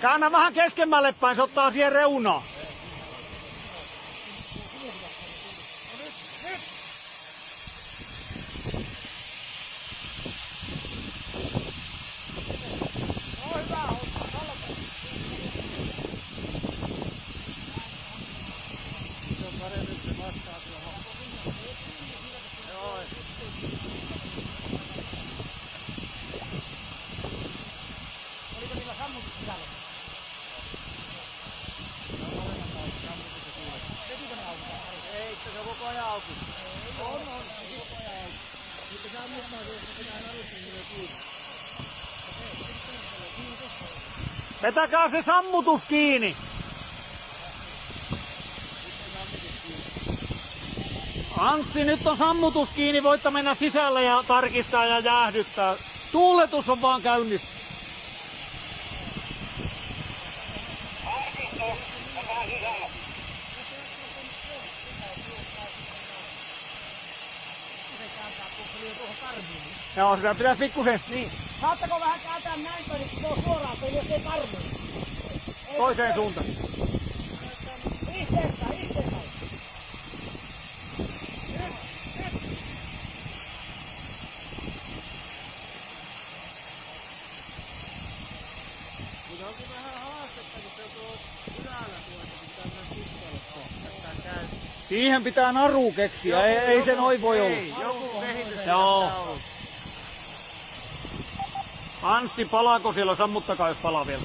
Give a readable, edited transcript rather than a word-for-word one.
Käännä vähän keskemmälle päin, se ottaa siihen reunaan. Oliko niillä sammutus sisällä? Vetikö ne auki? Ei, se on koko ajan auki. On. Koko ajan auki. Mutta sammuttaa se, että pitää narusta niille kiinni. Vetäkää se sammutus kiinni. Anssi, nyt on sammutus kiinni, voitte mennä sisälle ja tarkistaa ja jäähdyttää. Tuuletus on vaan käynnissä. Joo, sitä pitää pikkusen. Niin. Saattako vähän kääntää näin päin, että se on suoraan, jos ei karmu. Toiseen suuntaan. Isteetään. Mutta onkin vähän haastetta, kun se on tuo ylällä tuossa, kun pitää mennä pitkälle kohtaa käy. Siihen pitää naru keksiä, ei se noin voi olla. Ei, joku kehitys Joo. pitää olla. Anssi, palaako siellä? Sammuttakaa, jos palaa vielä.